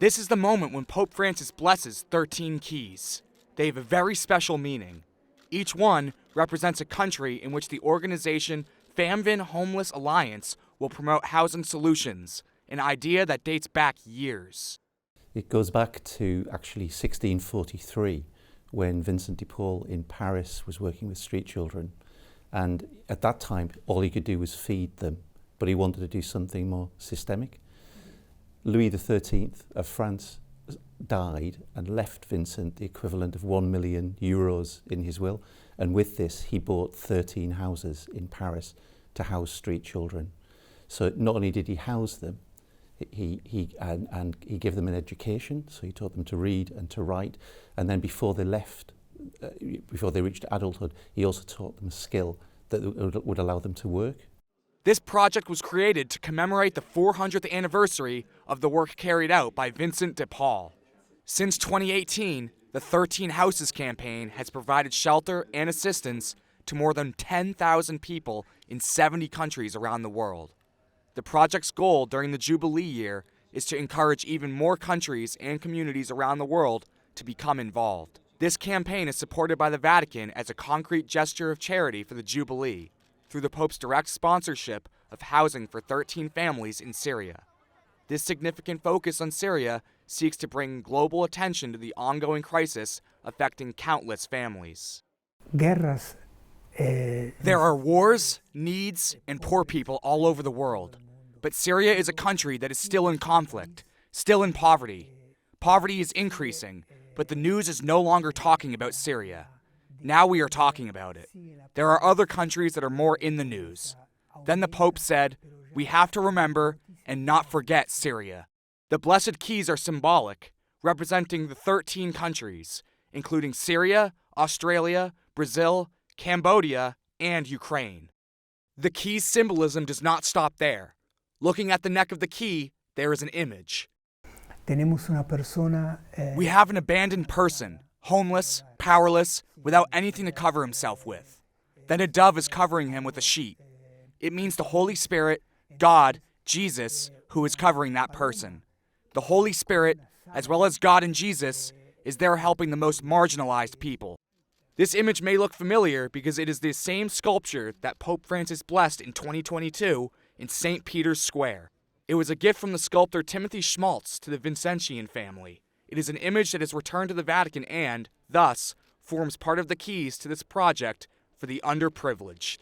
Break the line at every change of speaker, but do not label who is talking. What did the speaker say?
This is the moment when Pope Francis blesses 13 keys. They have a very special meaning. Each one represents a country in which the organization Famvin Homeless Alliance will promote housing solutions, an idea that dates back years.
It goes back to actually 1643, when Vincent de Paul in Paris was working with street children. And at that time, all he could do was feed them, but he wanted to do something more systemic. Louis XIII of France died and left Vincent the equivalent of 1 million euros in his will. And with this, he bought 13 houses in Paris to house street children. So not only did he house them, he gave them an education. So he taught them to read and to write. And then before they left, before they reached adulthood, he also taught them a skill that would allow them to work.
This project was created to commemorate the 400th anniversary of the work carried out by Vincent de Paul. Since 2018, the 13 Houses campaign has provided shelter and assistance to more than 10,000 people in 70 countries around the world. The project's goal during the Jubilee Year is to encourage even more countries and communities around the world to become involved. This campaign is supported by the Vatican as a concrete gesture of charity for the Jubilee, through the Pope's direct sponsorship of housing for 13 families in Syria. This significant focus on Syria seeks to bring global attention to the ongoing crisis affecting countless families. There are wars, needs, and poor people all over the world. But Syria is a country that is still in conflict, still in poverty. Poverty is increasing, but the news is no longer talking about Syria. Now we are talking about it. There are other countries that are more in the news. Then the Pope said, we have to remember and not forget Syria. The blessed keys are symbolic, representing the 13 countries, including Syria, Australia, Brazil, Cambodia, and Ukraine. The key's symbolism does not stop there. Looking at the neck of the key, there is an image. We have an abandoned person, homeless, powerless, without anything to cover himself with. Then a dove is covering him with a sheet. It means the Holy Spirit, God, Jesus, who is covering that person. The Holy Spirit, as well as God and Jesus, is there helping the most marginalized people. This image may look familiar because it is the same sculpture that Pope Francis blessed in 2022 in St. Peter's Square. It was a gift from the sculptor Timothy Schmaltz to the Vincentian family. It is an image that is returned to the Vatican and, thus, forms part of the keys to this project for the underprivileged.